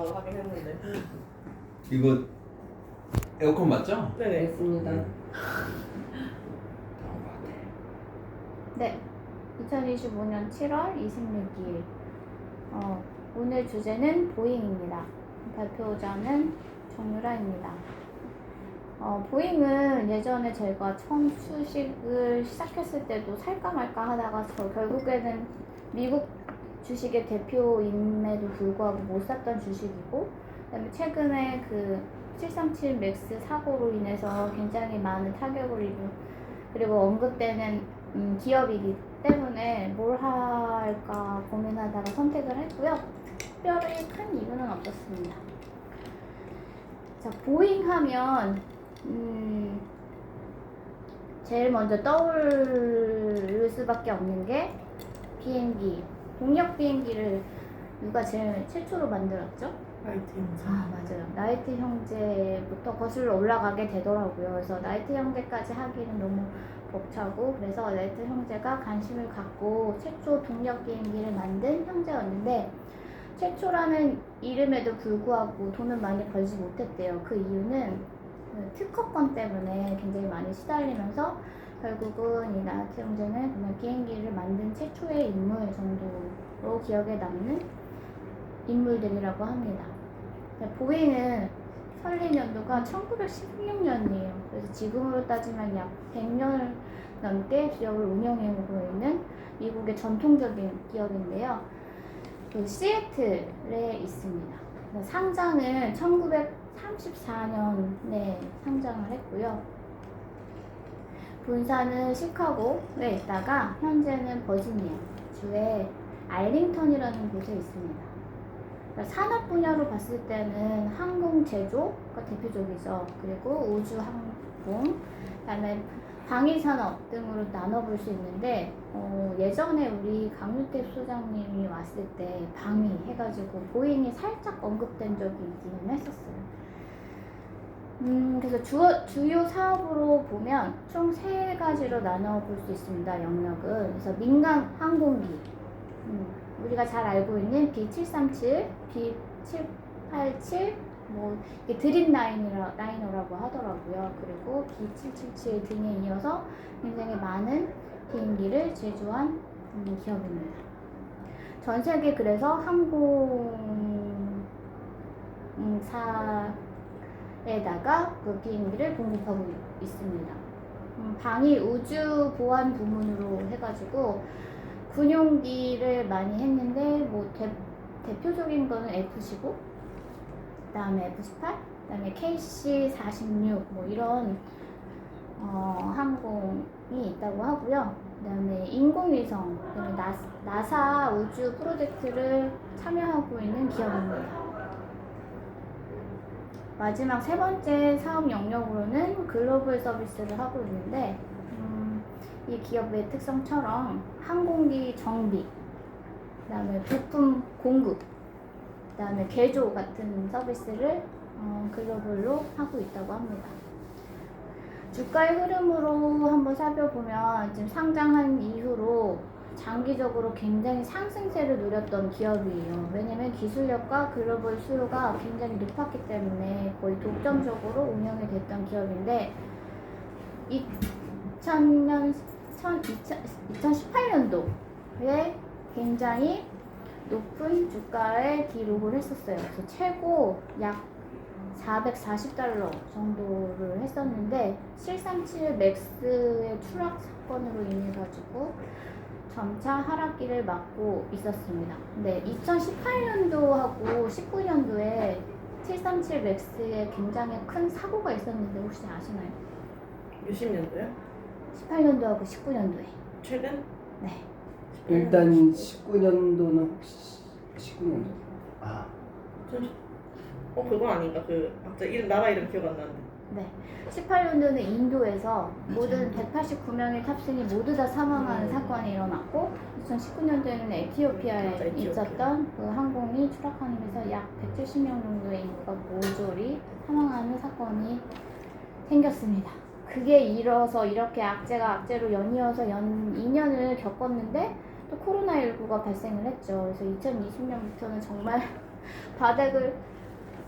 하긴 했는데. 이거 에어컨 맞죠? 네네. 됐습니다. 네, 2025년 7월 26일. 오늘 주제는 보잉입니다. 발표자는 정유라입니다. 보잉은 예전에 제가 처음 주식을 시작했을 때도 살까 말까 하다가 결국에는 미국 주식의 대표임에도 불구하고 못 샀던 주식이고, 그다음에 최근에 그 737 맥스 사고로 인해서 굉장히 많은 타격을 입은, 그리고 언급되는 기업이기 때문에 뭘 할까 고민하다가 선택을 했고요. 특별히 큰 이유는 없었습니다. 자, 보잉 하면 제일 먼저 떠오를 수밖에 없는 게 비행기, 동력 비행기를 누가 제일 최초로 만들었죠? 라이트 형사. 아, 맞아요. 라이트 형제부터 거슬러 올라가게 되더라고요. 그래서 라이트 형제까지 하기는 너무 벅차고, 그래서 라이트 형제가 관심을 갖고 최초 동력 비행기를 만든 형제였는데, 최초라는 이름에도 불구하고 돈을 많이 벌지 못했대요. 그 이유는 그 특허권 때문에 굉장히 많이 시달리면서 결국은 이 라이트 형제는 그냥 비행기를 만든 최초의 인물 정도로 기억에 남는 인물들이라고 합니다. 보잉은 설립 연도가 1916년이에요. 그래서 지금으로 따지면 약 100년 넘게 기업을 운영해오고 있는 미국의 전통적인 기업인데요. 그 시애틀에 있습니다. 상장은 1934년에 상장을 했고요. 본사는 시카고에 있다가 현재는 버지니아 주의 알링턴이라는 곳에 있습니다. 산업 분야로 봤을 때는 항공 제조가 대표적이죠. 그리고 우주 항공, 그다음에 방위 산업 등으로 나눠볼 수 있는데, 예전에 우리 강유택 소장님이 왔을 때 방위 해가지고 보잉이 살짝 언급된 적이 있기는 했었어요. 그래서 주요 사업으로 보면 총 3가지로 나눠볼 수 있습니다. 영역은. 그래서 민간 항공기, 우리가 잘 알고 있는 B737, B787, 뭐 이게 드림라이너라고 하더라고요. 그리고 B777 등에 이어서 굉장히 많은 비행기를 제조한 기업입니다. 전 세계 그래서 항공사에다가 그 비행기를 공급하고 있습니다. 방위 우주 보안 부문으로 해가지고 군용기를 많이 했는데, 뭐 대표적인 거는 F-15, 그 다음에 F-18, 그 다음에 KC-46 뭐 이런 항공이 있다고 하고요. 그 다음에 인공위성, 나사 우주 프로젝트를 참여하고 있는 기업입니다. 마지막 3번째 사업 영역으로는 글로벌 서비스를 하고 있는데, 이 기업의 특성처럼 항공기 정비, 그 다음에 부품 공급, 그 다음에 개조 같은 서비스를 글로벌로 하고 있다고 합니다. 주가의 흐름으로 한번 살펴보면 지금 상장한 이후로 장기적으로 굉장히 상승세를 누렸던 기업이에요. 왜냐면 기술력과 글로벌 수요가 굉장히 높았기 때문에 거의 독점적으로 운영이 됐던 기업인데, 2018년도에 굉장히 높은 주가에 기록을 했었어요. 그래서 최고 약 440달러 정도를 했었는데, 737 맥스의 추락 사건으로 인해 가지고 점차 하락기를 맞고 있었습니다. 근데 2018년도하고 19년도에 737 맥스에 굉장히 큰 사고가 있었는데 혹시 아시나요? 몇십 년도요? 18년도하고 19년도에. 최근? 네. 일단 19년도는 혹시 19년도? 아, 그건 아닌가? 갑자기 나라 이름 기억 안 나는데. 네. 18년도는 인도에서 모든 189명의 탑승이 모두 다 사망하는 사건이 일어났고, 2019년도에는 에티오피아에 있었던 그 항공이 추락하면서 약 170명 정도의 인구가 모조리 사망하는 사건이 생겼습니다. 그게 이뤄서 이렇게 악재가 악재로 연이어서 2년을 겪었는데 또 코로나19가 발생을 했죠. 그래서 2020년부터는 정말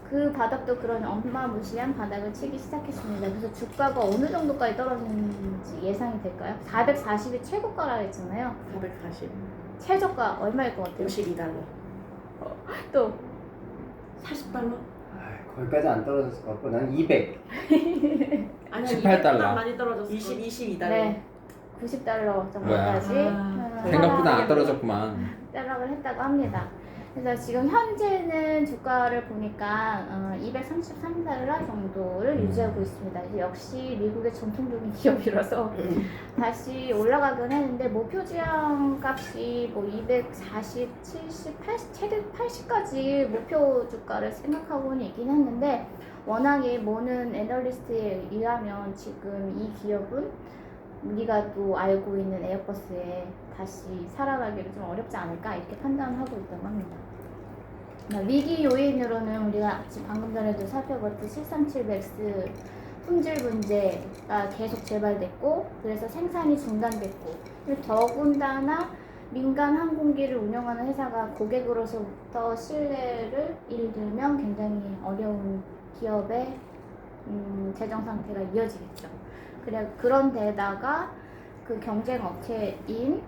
그 바닥도 그런 어마무시한 바닥을 치기 시작했습니다. 그래서 주가가 어느 정도까지 떨어지는지 예상이 될까요? 440이 최고가라 했잖아요. 440. 최저가 얼마일 것 같아요? 52달러. 또 40달러? 아, 거기까지 안 떨어졌을 것 같고 난 200. 아니야 18달러. 많이 떨어졌어. 22달러. 네, 90달러 정도까지 생각보다 안 떨어졌구만. 하락을 했다고 합니다. 그래서 지금 현재는 주가를 보니까 233달러 정도를 유지하고 있습니다. 이제 역시 미국의 전통적인 기업이라서 다시 올라가긴 했는데 목표 지향 값이 뭐 240, 70, 80, 최대 80까지 목표 주가를 생각하고는 있긴 했는데 워낙에 모는 애널리스트에 의하면 지금 이 기업은 우리가 또 알고 있는 에어버스에 다시 살아가기를 좀 어렵지 않을까 이렇게 판단하고 있다고 합니다. 위기 요인으로는 우리가 지금 방금 전에도 살펴봤듯이 737맥스 품질 문제가 계속 재발됐고 그래서 생산이 중단됐고 그리고 더군다나 민간 항공기를 운영하는 회사가 고객으로서부터 신뢰를 잃으면 굉장히 어려운 기업의 재정 상태가 이어지겠죠. 그런 데다가 그 경쟁 업체인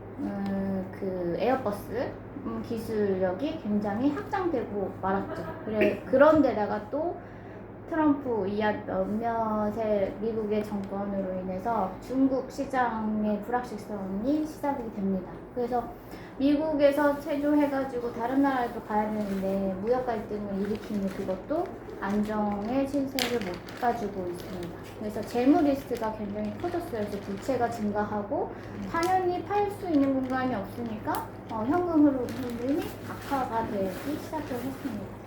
그 에어버스 기술력이 굉장히 확장되고 말았죠. 그런 데다가 또 트럼프 이하 몇몇의 미국의 정권으로 인해서 중국 시장의 불확실성이 시작이 됩니다. 그래서 미국에서 체조해가지고 다른 나라에도 가야 되는데 무역 갈등을 일으키는 그것도 안정의 신세를 못 가지고 있습니다. 그래서 재무 리스크가 굉장히 커졌어요. 그래서 부채가 증가하고 당연히 팔 수 있는 공간이 없으니까 현금 흐름이 악화가 되기 시작을 했습니다.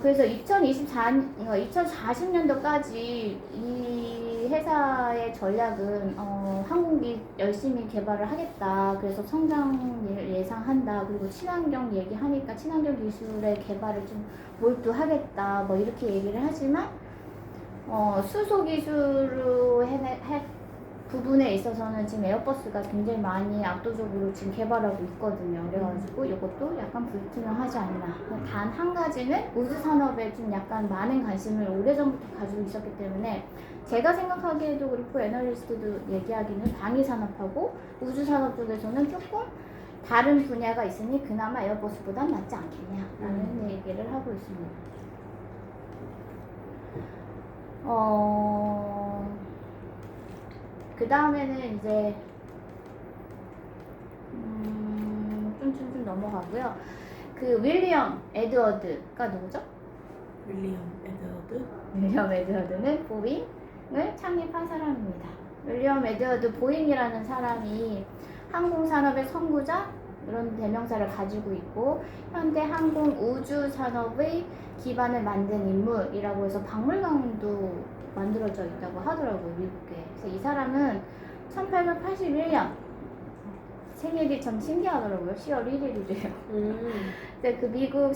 그래서 2040년도까지 이 회사의 전략은 항공기 열심히 개발을 하겠다. 그래서 성장을 예상한다. 그리고 친환경 얘기하니까 친환경 기술의 개발을 좀 몰두하겠다. 뭐 이렇게 얘기를 하지만 수소 기술로 부분에 있어서는 지금 에어버스가 굉장히 많이 압도적으로 지금 개발하고 있거든요. 그래가지고 이것도 약간 불투명하지 않나. 단 한 가지는 우주 산업에 좀 약간 많은 관심을 오래전부터 가지고 있었기 때문에 제가 생각하기에도 그렇고 애널리스트도 얘기하기는 방위 산업하고 우주 산업 쪽에서는 조금 다른 분야가 있으니 그나마 에어버스보단 낫지 않겠냐라는 얘기를 하고 있습니다. 그 다음에는 이제 좀 넘어가고요. 그 윌리엄 에드워드가 누구죠? 윌리엄 에드워드는 보잉을 창립한 사람입니다. 윌리엄 에드워드 보잉이라는 사람이 항공산업의 선구자 이런 대명사를 가지고 있고 현대 항공 우주 산업의 기반을 만든 인물이라고 해서 박물관도 만들어져 있다고 하더라고요, 미국에. 그래서 이 사람은 1881년 생일이 참 신기하더라고요. 10월 1일이래요. 근데 그 미국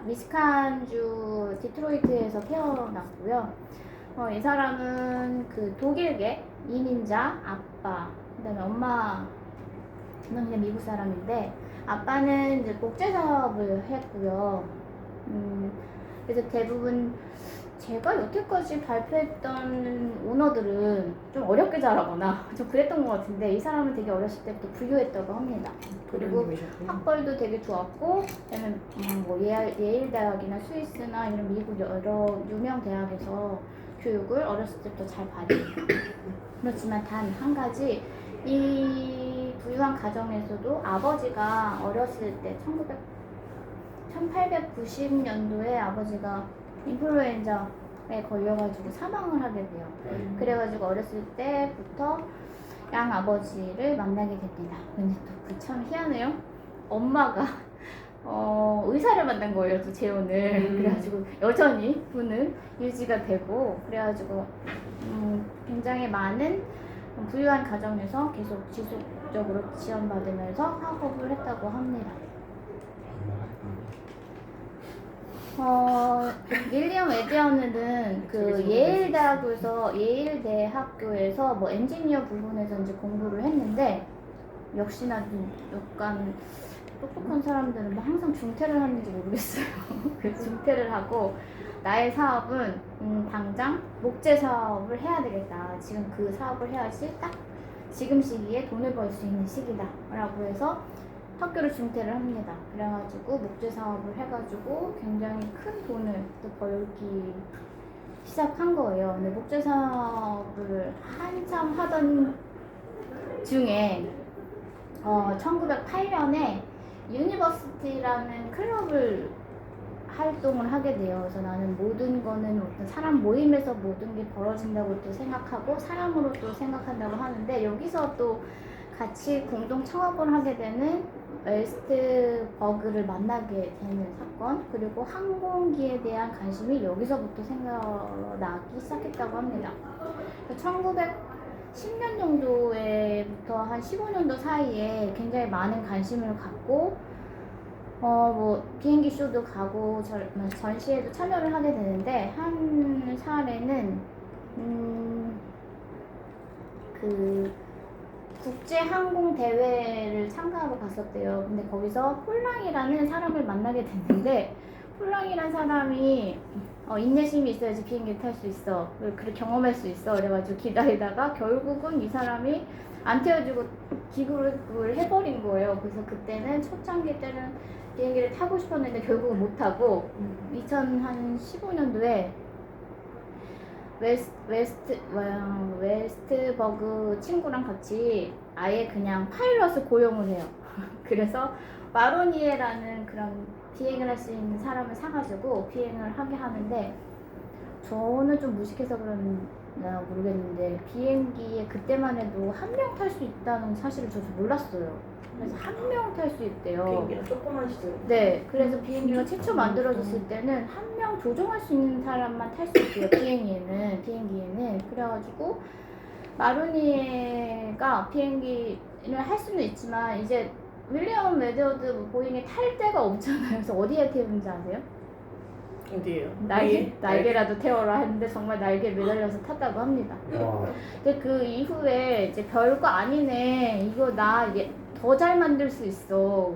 미시간주 디트로이트에서 태어났고요. 이 사람은 그 독일계 이민자 아빠, 그다음에 엄마는 그냥 미국 사람인데 아빠는 이제 국제 사업을 했고요. 그래서 대부분 제가 여태까지 발표했던 오너들은 좀 어렵게 자라거나 좀 그랬던 것 같은데 이 사람은 되게 어렸을 때부터 부유했다고 합니다. 그리고 학벌도 되게 좋았고 그다음에 뭐 예일 대학이나 스위스나 이런 미국 여러 유명 대학에서 교육을 어렸을 때부터 잘 받았어요. 그렇지만 단 한 가지 이 부유한 가정에서도 아버지가 어렸을 때 1890년도에 아버지가 인플루엔자에 걸려가지고 사망을 하게 돼요. 그래가지고 어렸을 때부터 양 아버지를 만나게 됩니다. 근데 또 그 참 희한해요. 엄마가 의사를 만난 거예요, 또 재혼을. 그래가지고 여전히 부는 유지가 되고 그래가지고 굉장히 많은 부유한 가정에서 계속 지속적으로 지원받으면서 학업을 했다고 합니다. 윌리엄 에드워드는 그 예일 대학교에서 뭐 엔지니어 부분에서 이제 공부를 했는데 역시나 좀 약간 똑똑한 사람들은 뭐 항상 중퇴를 하는지 모르겠어요. 그래서 중퇴를 하고 나의 사업은 당장 목재 사업을 해야 되겠다. 지금 그 사업을 해야지 딱 지금 시기에 돈을 벌 수 있는 시기다 라고 해서 학교를 중퇴를 합니다. 그래가지고 목재 사업을 해가지고 굉장히 큰 돈을 또 벌기 시작한 거예요. 근데 목재 사업을 한참 하던 중에 1908년에 유니버시티라는 클럽을 활동을 하게 돼요. 그래서 나는 모든 거는 어떤 사람 모임에서 모든 게 벌어진다고 또 생각하고 사람으로 또 생각한다고 하는데 여기서 또 같이 공동 창업을 하게 되는 웨스트버그를 만나게 되는 사건, 그리고 항공기에 대한 관심이 여기서부터 생겨나기 시작했다고 합니다. 1910년 정도에부터 한 15년도 사이에 굉장히 많은 관심을 갖고 뭐 비행기 쇼도 가고 전시회도 참여를 하게 되는데 한 사례는 그 국제항공 대회를 참가하러 갔었대요. 근데 거기서 폴랑이라는 사람을 만나게 됐는데 폴랑이라는 사람이 인내심이 있어야지 비행기를 탈 수 있어. 그렇게 경험할 수 있어. 그래가지고 기다리다가 결국은 이 사람이 안 태워주고 기구를 해버린 거예요. 그래서 그때는 초창기 때는 비행기를 타고 싶었는데 결국은 못 타고 2015년도에 웨스트버그 친구랑 같이 아예 그냥 파일럿을 고용을 해요. 그래서 마로니에라는 그런 비행을 할 수 있는 사람을 사가지고 비행을 하게 하는데 저는 좀 무식해서 그런가 모르겠는데 비행기에 그때만 해도 한 명 탈 수 있다는 사실을 저 몰랐어요. 그래서 한 명 탈 수 있대요. 비행기는 조그만 시절. 네, 그래서 비행기가 최초 만들어졌을 때는 한 명 조종할 수 있는 사람만 탈 수 있대요. 비행기에는. 그래가지고 마로니에가 비행기를 할 수는 있지만 이제 윌리엄 에드워드 보잉이 탈 데가 없잖아요. 그래서 어디에 태우는지 아세요? 어디예요? 날개라도 태워라 했는데 정말 날개에 매달려서 탔다고 합니다. 와. 근데 그 이후에 이제 별거 아니네. 이거 나 더 잘 만들 수 있어.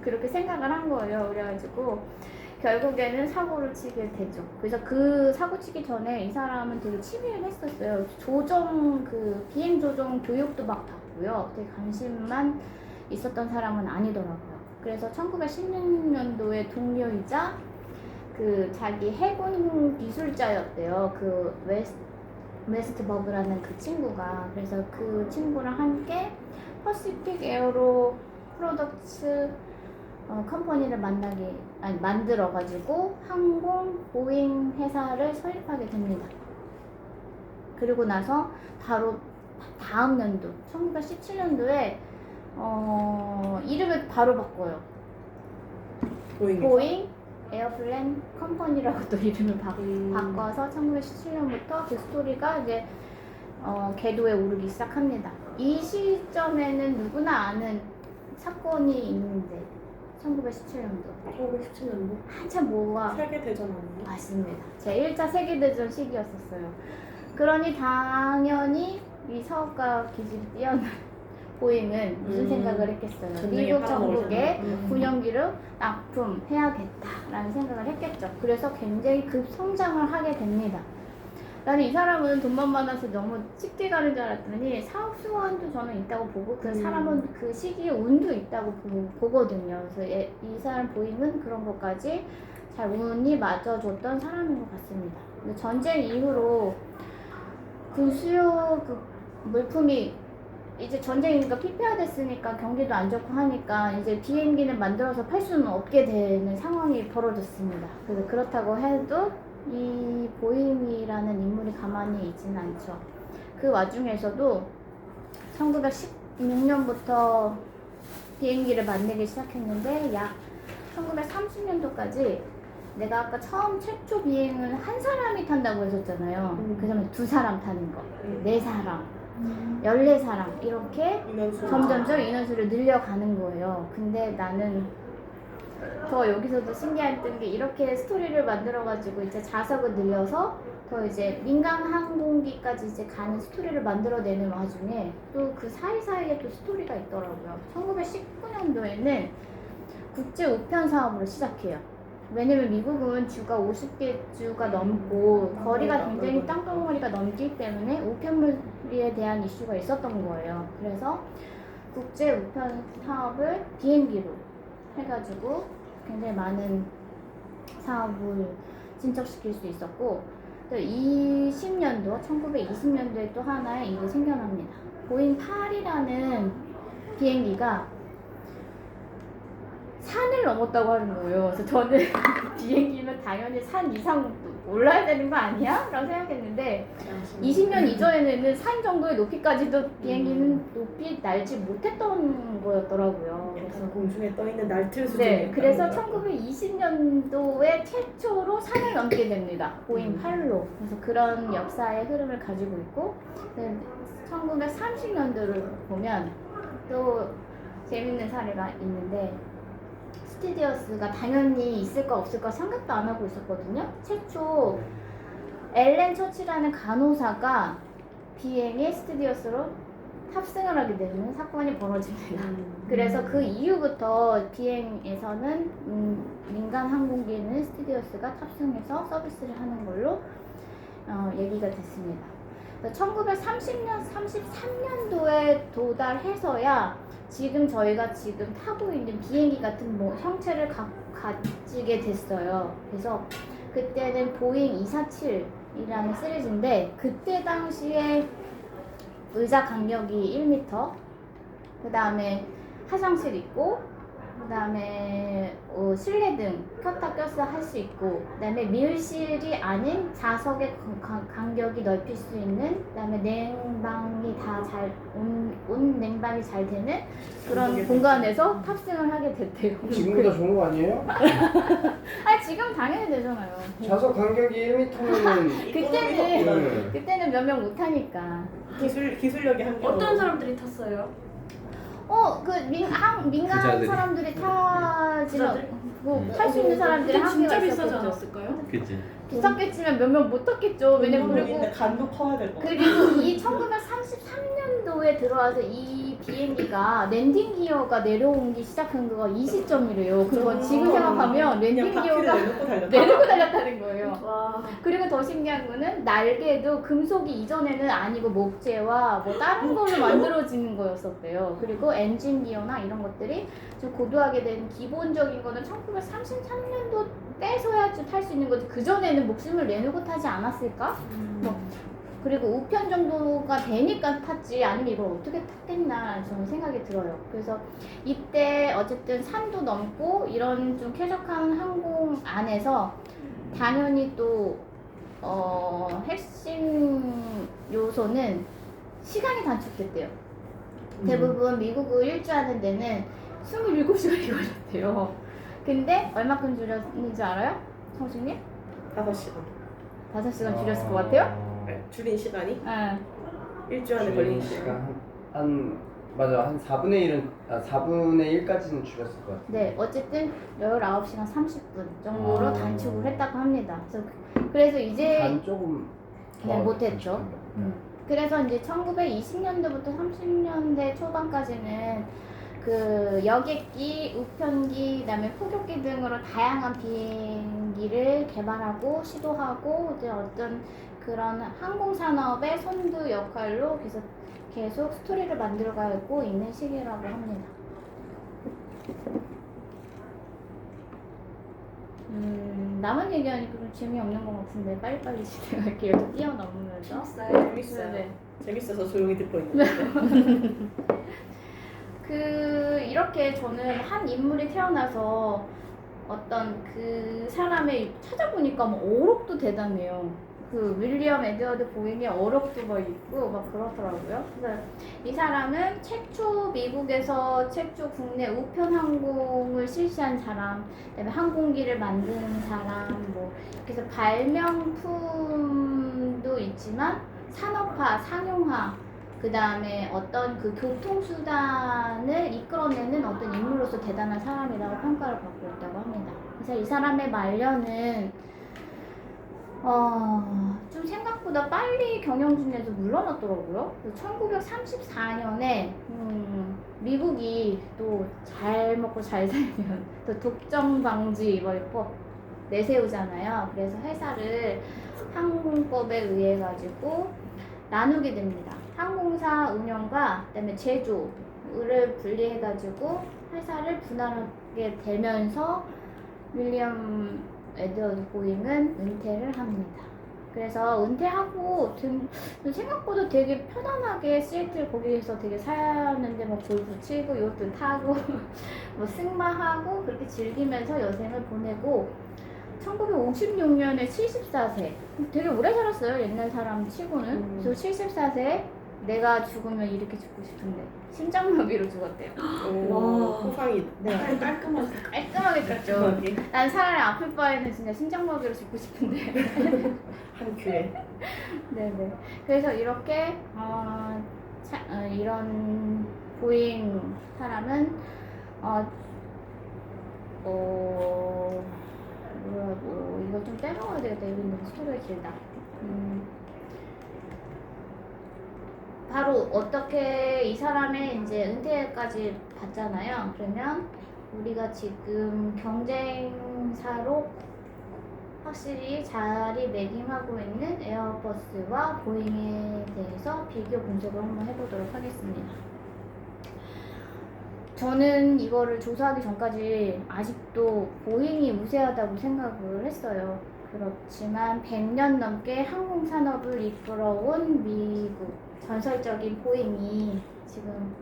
그렇게 생각을 한 거예요. 그래가지고 결국에는 사고를 치게 되죠. 그래서 그 사고 치기 전에 이 사람은 되게 취미를 했었어요. 비행 조종 교육도 막 받고요. 되게 관심만 있었던 사람은 아니더라고요. 그래서 1916년도에 동료이자 그 자기 해군 기술자였대요. 그 웨스트버그라는 그 친구가. 그래서 그 친구랑 함께 퍼시픽 에어로 프로덕츠 컴퍼니를 만들어가지고 항공 보잉 회사를 설립하게 됩니다. 그리고 나서 바로 다음 연도 1917년도에 이름을 바로 바꿔요. 보잉 에어플랜 컴퍼니라고 또 이름을 바꿔서 1917년부터 그 스토리가 이제 궤도에 오르기 시작합니다. 이 시점에는 누구나 아는 사건이 있는데 1917년도 1917년도 한참 뭐가 세계대전 아니에요? 맞습니다. 제 1차 세계대전 시기였었어요. 그러니 당연히 이 사업가 기질이 뛰어난 보잉은 무슨 생각을 했겠어요? 미국 정부에 군용기를 납품해야겠다라는 생각을 했겠죠. 그래서 굉장히 급성장을 하게 됩니다. 나는 이 사람은 돈만 많아서 너무 쉽게 가는 줄 알았더니 사업 수완도 저는 있다고 보고 그 사람은 그 시기에 운도 있다고 보거든요. 그래서 이 사람 보잉은 그런 것까지 잘 운이 맞아줬던 사람인 것 같습니다. 근데 전쟁 이후로 그 수요 그 물품이 이제 전쟁이니까 피폐화됐으니까 경기도 안 좋고 하니까 이제 비행기는 만들어서 팔 수는 없게 되는 상황이 벌어졌습니다. 그래서 그렇다고 해도 이 보잉이라는 인물이 가만히 있지는 않죠. 그 와중에서도 1916년부터 비행기를 만들기 시작했는데 약 1930년도까지 내가 아까 처음 최초 비행을 한 사람이 탄다고 했었잖아요. 그 다음에 2사람 타는 거, 4사람, 14사람 이렇게 점점점 인원수를 늘려가는 거예요. 근데 나는 더 여기서도 신기했던 게 이렇게 스토리를 만들어가지고 이제 자석을 늘려서 더 이제 민간 항공기까지 이제 가는 스토리를 만들어내는 와중에 또 그 사이사이에 또 스토리가 있더라고요. 1919년도에는 국제 우편 사업으로 시작해요. 왜냐면 미국은 주가 50개 주가 넘고 거리가 굉장히 땅덩어리가 넘기 때문에 우편물에 대한 이슈가 있었던 거예요. 그래서 국제 우편 사업을 비행기로 해가지고 굉장히 많은 사업을 진척시킬 수 있었고, 또 20년도, 1920년도에 또 하나의 일이 생겨납니다. 보잉 8이라는 비행기가 산을 넘었다고 하는 거예요. 그래서 저는 비행기는 당연히 산 이상 올라야 되는 거 아니야? 라고 생각했는데 20년 이전에는 산 정도의 높이까지도 비행기는 높이 날지 못했던 거였더라고요. 그래서 공중에 떠 있는 날틀 수준이 네, 그래서 있다는 거야. 1920년도에 최초로 산을 넘게 됩니다. 보잉 8로. 그래서 그런 역사의 흐름을 가지고 있고, 1930년도를 보면 또 재밌는 사례가 있는데, 스튜디오스가 당연히 있을까 없을까 생각도 안 하고 있었거든요. 최초 엘렌 처치라는 간호사가 비행에 스튜디오스로 탑승을 하게 되는 사건이 벌어집니다. 그래서 그 이후부터 비행에서는 민간 항공기에는 스튜디오스가 탑승해서 서비스를 하는 걸로 얘기가 됐습니다. 1930년, 33년도에 도달해서야 지금 저희가 지금 타고 있는 비행기 같은 뭐 형체를 가지게 됐어요. 그래서 그때는 보잉 247이라는 시리즈인데, 그때 당시에 의자 간격이 1m, 그 다음에 화장실 있고, 그 다음에 실내등 켰다 꼈어 할 수 있고, 그 다음에 밀실이 아닌 좌석의 간격이 넓힐 수 있는, 그 다음에 냉방이 다 잘, 온 냉방이 잘 되는 그런 공간에서 탑승을 하게 됐대요. 지금보다 좋은 거 아니에요? 아, 지금 당연히 되잖아요. 좌석 간격이 1m면은 그때는 몇 명 못 타니까. 기술력이 한계. 어떤 사람들이 탔어요? 그 민간 부자들이. 사람들이 타지만 부자들이? 탈 수 있는 사람들이 그때 진짜 한계가 비싸지 있었겠죠. 않았을까요? 그치. 비쌌겠지만 몇 명 못 탔겠죠. 왜냐면 그리고 간도 커야 될 거. 그리고 이 1933년도에 들어와서 이 비행기가 랜딩 기어가 내려오기 시작한 거가 이 시점이래요. 그거 지금 생각하면 랜딩 기어가 내놓고 달렸다. 내리고 달렸다는 거예요. 와. 그리고 더 신기한 거는 날개도 금속이 이전에는 아니고 목재와 뭐 다른 걸로 만들어지는 거였었대요. 그리고 엔진 기어나 이런 것들이 좀 고도하게 된 기본적인 거는 1933년도 때서야 탈 수 있는 거지. 그 전에는 목숨을 내놓고 타지 않았을까? 뭐 그리고 우편 정도가 되니까 탔지, 아니면 이걸 어떻게 탔겠나 저는 생각이 들어요. 그래서 이때 어쨌든 산도 넘고 이런 좀 쾌적한 항공 안에서 당연히 또 핵심 요소는 시간이 단축됐대요. 대부분 미국을 일주하는 데는 27시간이 걸렸대요. 근데 얼마큼 줄였는지 알아요? 성수님? 5시간. 5시간 줄였을 것 같아요? 줄인 시간이 응. 일주 안에 걸린 시간. 맞아, 한 4분의 1까지는 줄였을 것 같아. 네, 어쨌든 19시간 30분 정도로 아. 단축을 했다고 합니다. 그래서 이제 반 조금 그냥 더 못했죠. 단축한 거. 그래서 이제 1920년도부터 30년대 초반까지는 그 여객기, 우편기, 그다음에 포격기 등으로 다양한 비행기를 개발하고 시도하고 이제 어떤 그런 항공 산업의 선두 역할로 계속 스토리를 만들어가고 있는 시기라고 합니다. 나만 얘기하니까 좀 재미없는 것 같은데 빨리빨리 진행할게요. 또 뛰어넘으면서. 재밌어요. 네. 재밌어서 조용히 듣고 있는데. 이렇게 저는 한 인물이 태어나서 어떤 그 사람의 찾아보니까 뭐 어록도 대단해요. 그 윌리엄 에드워드 보잉의 어록도 막 있고 막 그렇더라고요. 그래서 이 사람은 미국에서 최초 국내 우편 항공을 실시한 사람, 그다음에 항공기를 만드는 사람, 뭐 그래서 발명품도 있지만 산업화, 상용화, 그 다음에 어떤 그 교통수단을 이끌어내는 어떤 인물로서 대단한 사람이라고 평가를 받고 있다고 합니다. 그래서 이 사람의 말년은 좀 생각보다 빨리 경영진에서 물러났더라고요. 1934년에 미국이 또 잘 먹고 잘 살면 또 독점 방지 뭐 법 내세우잖아요. 그래서 회사를 항공법에 의해 가지고 나누게 됩니다. 항공사 운영과 그다음에 제조를 분리해 가지고 회사를 분할하게 되면서 윌리엄 에드워드 보잉은 은퇴를 합니다. 그래서 은퇴하고 생각보다 되게 편안하게 시애틀 거기에서 되게 살았는데 뭐 골프 치고 요트 타고 뭐 승마하고 그렇게 즐기면서 여생을 보내고 1956년에 74세 되게 오래 살았어요. 옛날 사람 치고는. 그래서 74세 내가 죽으면 이렇게 죽고 싶은데 심장마비로 죽었대요. 와, 포상이 네. 깔끔하게 죽죠. 깔끔하게 난 차라리 아플 바에는 진짜 심장마비로 죽고 싶은데. 한 큐에. 네네. 그래서 이렇게 이런 보잉 사람은 뭐라고 이거 좀 빼먹어야 되겠다. 이건 너무 스토리가 길다. 바로 어떻게 이 사람의 이제 은퇴까지 봤잖아요. 그러면 우리가 지금 경쟁사로 확실히 자리매김하고 있는 에어버스와 보잉에 대해서 비교 분석을 한번 해보도록 하겠습니다. 저는 이거를 조사하기 전까지 아직도 보잉이 우세하다고 생각을 했어요. 그렇지만 100년 넘게 항공산업을 이끌어온 미국 전설적인 보잉이 지금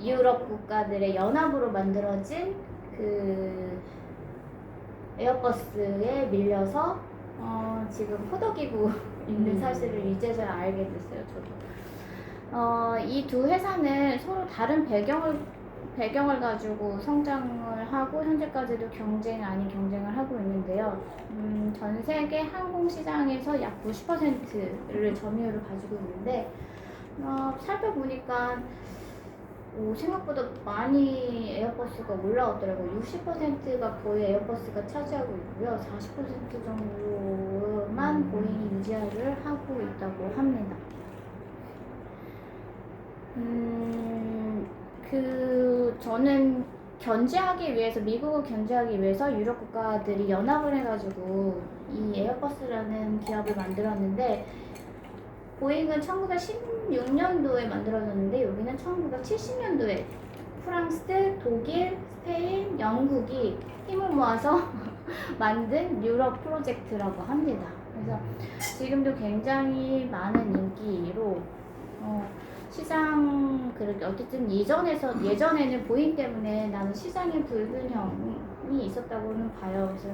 유럽 국가들의 연합으로 만들어진 그 에어버스에 밀려서 지금 포도기구 있는 사실을 이제서야 알게 됐어요. 저도. 이 두 회사는 서로 다른 배경을 가지고 성장을 하고 현재까지도 경쟁 아닌 경쟁을 하고 있는데요. 전 세계 항공 시장에서 약 90%를 점유율을 가지고 있는데 살펴보니까 생각보다 많이 에어버스가 올라왔더라고요. 60%가 거의 에어버스가 차지하고 있고요. 40% 정도만 보잉이 유지를 하고 있다고 합니다. 저는 견제하기 위해서, 미국을 견제하기 위해서 유럽 국가들이 연합을 해가지고 이 에어버스라는 기업을 만들었는데, 보잉은 1916년도에 만들어졌는데 여기는 1970년도에 프랑스, 독일, 스페인, 영국이 힘을 모아서 만든 유럽 프로젝트라고 합니다. 그래서 지금도 굉장히 많은 인기로 시장 그렇게 어쨌든 예전에는 보잉 때문에 나는 시장의 불균형이 있었다고는 봐요. 그래서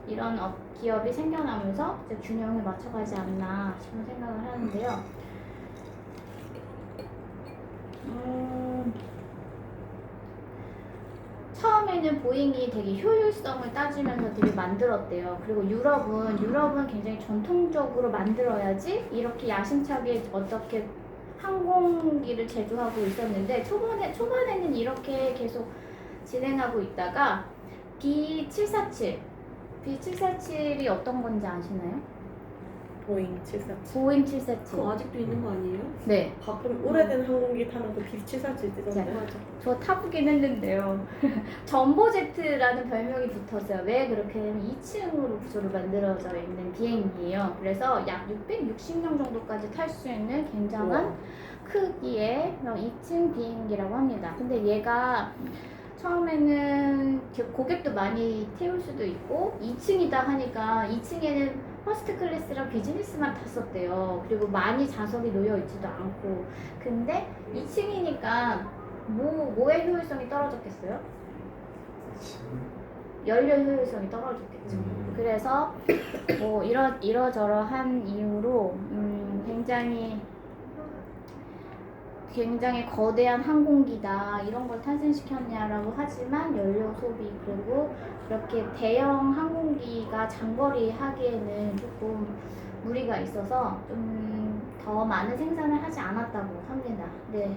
이런 기업이 생겨나면서 이제 균형을 맞춰가지 않나 싶은 생각을 하는데요. 처음에는 보잉이 되게 효율성을 따지면서 되게 만들었대요. 그리고 유럽은 굉장히 전통적으로 만들어야지 이렇게 야심차게 어떻게 항공기를 제조하고 있었는데 초반에는 이렇게 계속 진행하고 있다가 B747이 어떤 건지 아시나요? 보잉 747. 보잉 747. 그거 아직도 있는 거 아니에요? 네. 가끔 오래된 항공기 타면 그 B747 뜨던데. 저 타보긴 했는데요. 전보제트라는 별명이 붙었어요. 왜 그렇게 하냐면 2층으로 구조로 만들어져 있는 비행기예요. 그래서 약 660명 정도까지 탈 수 있는 굉장한 크기의 2층 비행기라고 합니다. 근데 얘가 처음에는 고객도 많이 태울 수도 있고 2층이다 하니까 2층에는 퍼스트 클래스랑 비즈니스만 탔었대요. 그리고 많이 좌석이 놓여 있지도 않고. 근데 2층이니까 뭐의 효율성이 떨어졌겠어요? 연료 효율성이 떨어졌겠죠. 그래서 뭐 이러저러한 이유로 굉장히 거대한 항공기다 이런 걸 탄생시켰냐라고 하지만 연료 소비 그리고 그렇게 대형 항공기가 장거리 하기에는 조금 무리가 있어서 좀 더 많은 생산을 하지 않았다고 합니다. 네.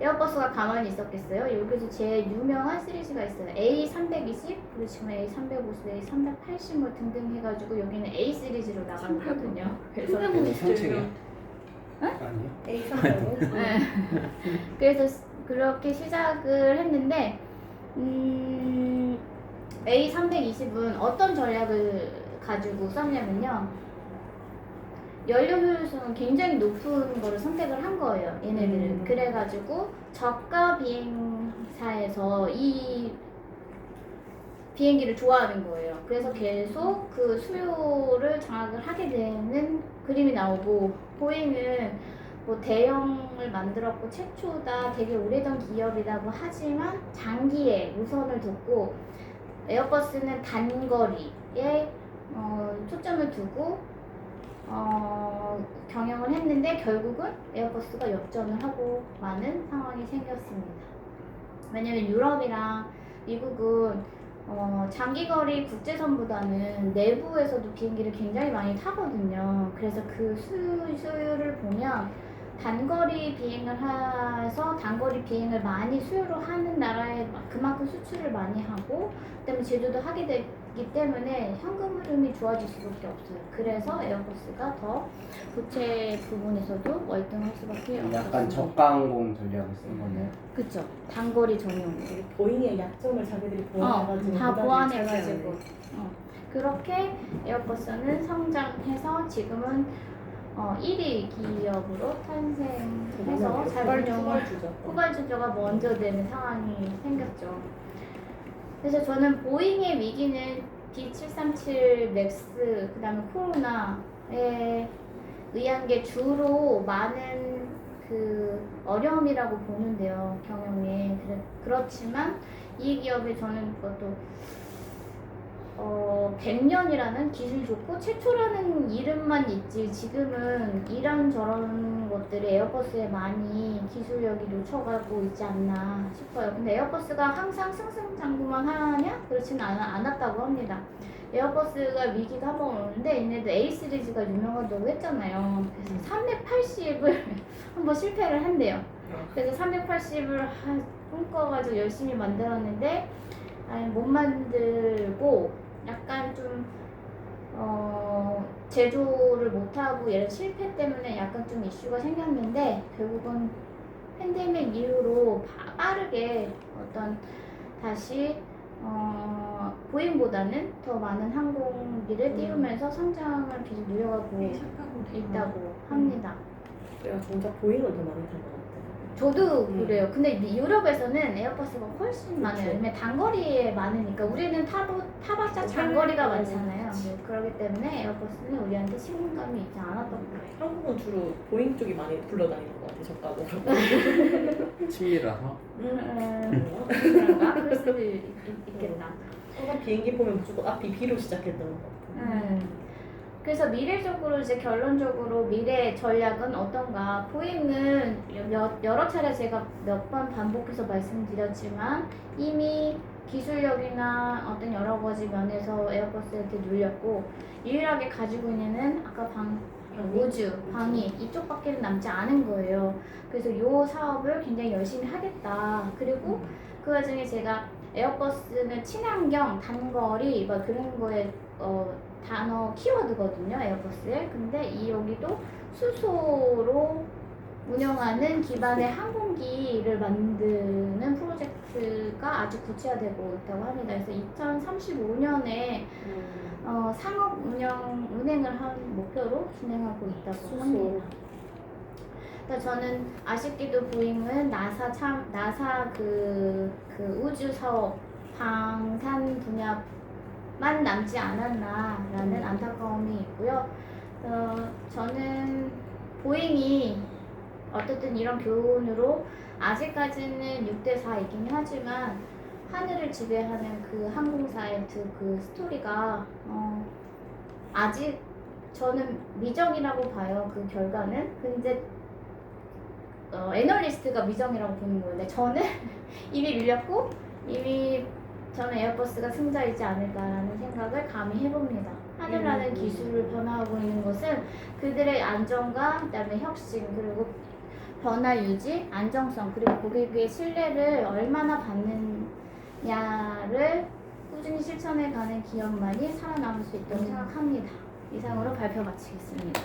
에어버스가 가만히 있었겠어요? 여기서 제일 유명한 시리즈가 있어요. A320, 그리고 지금 A350, A380 뭐 등등 해가지고 여기는 A 시리즈로 나가거든요. 그래서 성층이야? 아니요. A380. 네. 그래서 그렇게 시작을 했는데 A320은 어떤 전략을 가지고 썼냐면요. 연료 효율성은 굉장히 높은 거를 선택을 한 거예요. 얘네들은. 그래가지고 저가 비행사에서 이 비행기를 좋아하는 거예요. 그래서 계속 그 수요를 장악을 하게 되는 그림이 나오고, 보잉은 뭐 대형을 만들었고 최초다, 되게 오래전 기업이라고 하지만 장기에 우선을 뒀고, 에어버스는 단거리에 초점을 두고 경영을 했는데 결국은 에어버스가 역전을 하고 마는 상황이 생겼습니다. 왜냐면 유럽이랑 미국은 장기거리 국제선보다는 내부에서도 비행기를 굉장히 많이 타거든요. 그래서 그 수요를 보면 단거리 비행을 해서 단거리 비행을 많이 수요로 하는 나라에 그만큼 수출을 많이 하고, 그다음에 제조도 하게 되기 때문에 현금 흐름이 좋아질 수밖에 없어요. 그래서 에어버스가 더 부채 부분에서도 월등할 수밖에 없어요. 약간 저가항공 전략을 쓴 거네요. 그쵸. 단거리 전용. 보잉의 약점을 자기들이 보완해가지고 다 보답을 보완해가지고 차지하는. 그렇게 에어버스는 성장해서 지금은 1위 기업으로 탄생해서 자발적으로 후발주자가 먼저 되는 상황이 생겼죠. 그래서 저는 보잉의 위기는 D737 맥스, 그 다음에 코로나에 의한 게 주로 많은 그 어려움이라고 보는데요, 경영에. 그렇지만 이 기업에 저는 그것도 100년이라는 기술 좋고 최초라는 이름만 있지, 지금은 이런저런 것들이 에어버스에 많이 기술력이 놓쳐가고 있지 않나 싶어요. 근데 에어버스가 항상 승승장구만 하냐? 그렇지는 않았다고 합니다. 에어버스가 위기가 한번 오는데 얘네들 A 시리즈가 유명하다고 했잖아요. 그래서 380을 한번 실패를 한대요. 그래서 380을 꿈꿔가지고 열심히 만들었는데 못 만들고 약간 좀 제조를 못하고 얘를 실패 때문에 약간 좀 이슈가 생겼는데, 결국은 팬데믹 이후로 빠르게 다시 보잉보다는 더 많은 항공기를 띄우면서 성장을 계속 누려가고 있다고 합니다. 내가 정작 보잉을 더 많이 탄 것 같아. 저도 그래요. 근데 유럽에서는 에어버스가 훨씬 많아요. 그쵸. 왜냐면 단거리에 많으니까. 우리는 타봤자 장거리가 많잖아요. 그치. 그렇기 때문에 에어버스는 우리한테 친근감이 있지 않았던 거예요. 한국은 주로 보잉 쪽이 많이 불러다니는 것 같아, 저가고. 친밀해서. 그런가? 그럴 수도 있겠다. 항상 비행기 보면 무조건 앞이 B로 시작했던 것 같아. 그래서 미래적으로 이제 결론적으로 미래 전략은 어떤가? 보잉은 여러 차례 제가 몇 번 반복해서 말씀드렸지만 이미 기술력이나 어떤 여러 가지 면에서 에어버스한테 눌렸고, 유일하게 가지고 있는 아까 우주, 방위 이쪽밖에 남지 않은 거예요. 그래서 이 사업을 굉장히 열심히 하겠다. 그리고 그 와중에 제가 에어버스는 친환경, 단거리 막 그런 거에 단어 키워드거든요, 에어버스에. 근데 여기도 수소로 운영하는 기반의 항공기를 만드는 프로젝트가 아주 구체화되고 있다고 합니다. 그래서 2035년에 상업 운행을 한 목표로 진행하고 있다고 합니다. 저는 아쉽게도 보잉은 나사 그 우주 사업 방산 분야만 남지 않았나라는 안타까움이 있고요. 저는 보잉이 어떻든 이런 교훈으로 아직까지는 6대4이긴 하지만 하늘을 지배하는 그 항공사의 그 스토리가 아직 저는 미정이라고 봐요. 그 결과는. 근데 애널리스트가 미정이라고 보는 거예요. 근데 저는 이미 밀렸고 이미 저는 에어버스가 승자이지 않을까라는 생각을 감히 해봅니다. 하늘나는 기술을 변화하고 있는 것은 그들의 안정감, 그다음에 혁신, 그리고 변화 유지, 안정성, 그리고 고객의 신뢰를 얼마나 받느냐를 꾸준히 실천해가는 기업만이 살아남을 수 있다고 생각합니다. 이상으로 발표 마치겠습니다.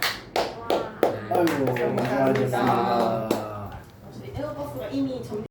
아이고, 감사합니다. 수고하셨습니다. 에어버스가 이미